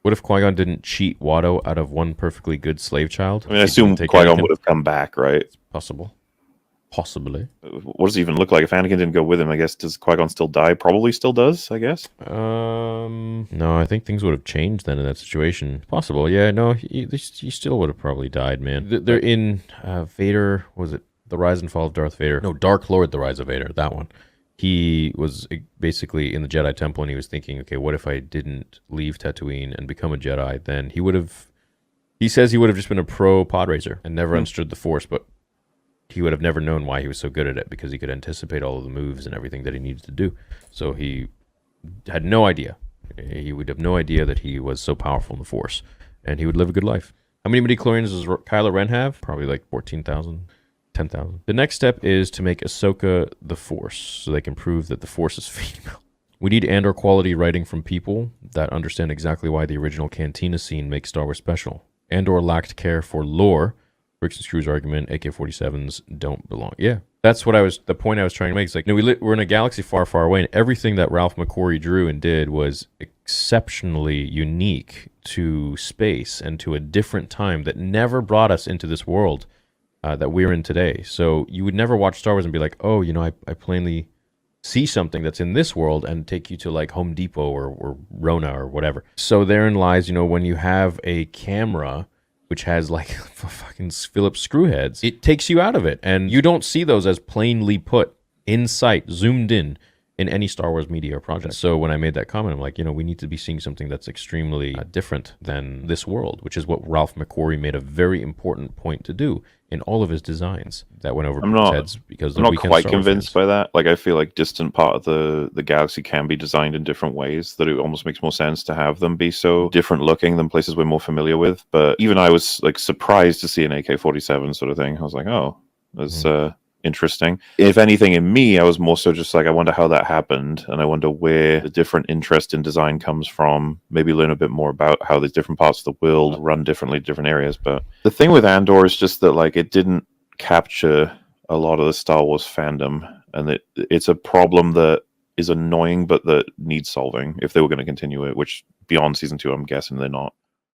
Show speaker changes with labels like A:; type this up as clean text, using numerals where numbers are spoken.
A: What if Qui-Gon didn't cheat Watto out of one perfectly good slave child?
B: I mean, I
A: He
B: assume
A: didn't take
B: Qui-Gon
A: Anakin?
B: would have come back, right?
A: Possible. Possibly.
B: What does it even look like if Anakin didn't go with him? I guess does Qui-Gon still die? Probably still does, I guess.
A: No, I think things would have changed then in that situation. Possible, yeah. No, he still would have probably died, man. They're in Vader. Was it The Rise and Fall of Darth Vader? No, Dark Lord: The Rise of Vader. That one. He was basically in the Jedi Temple, and he was thinking, okay, what if I didn't leave Tatooine and become a Jedi? Then he would have. He says he would have just been a pro pod racer and never understood the Force, but he would have never known why he was so good at it because he could anticipate all of the moves and everything that he needed to do. So he had no idea. He would have no idea that he was so powerful in the Force, and he would live a good life. How many midichlorians does Kylo Ren have? Probably like 14,000, 10,000. The next step is to make Ahsoka the Force, so they can prove that the Force is female. We need Andor quality writing from people that understand exactly why the original Cantina scene makes Star Wars special. Andor lacked care for lore. Bricks and Screws argument, AK-47s don't belong. Yeah, that's what the point I was trying to make. It's like, we're in a galaxy far, far away, and everything that Ralph McQuarrie drew and did was exceptionally unique to space and to a different time that never brought us into this world that we're in today. So you would never watch Star Wars and be like, oh, I plainly see something that's in this world and take you to like Home Depot or Rona or whatever. So therein lies, when you have a camera which has like fucking Phillips screwheads, it takes you out of it. And you don't see those as plainly put in sight, zoomed in any Star Wars media or project. So when I made that comment, I'm like, we need to be seeing something that's extremely different than this world, which is what Ralph McQuarrie made a very important point to do in all of his designs. That went over people's heads because
B: I'm not quite convinced by that. Like, I feel like distant part of the galaxy can be designed in different ways, that it almost makes more sense to have them be so different looking than places we're more familiar with. But even I was like surprised to see an AK-47 sort of thing. I was like, oh, that's interesting. If anything, in me, I was more so just like, I wonder how that happened, and I wonder where the different interest in design comes from. Maybe learn a bit more about how these different parts of the world run differently in different areas. But the thing with Andor is just that, like, it didn't capture a lot of the Star Wars fandom, and it's a problem that is annoying, but that needs solving if they were going to continue it, which beyond season 2, I'm guessing they're not.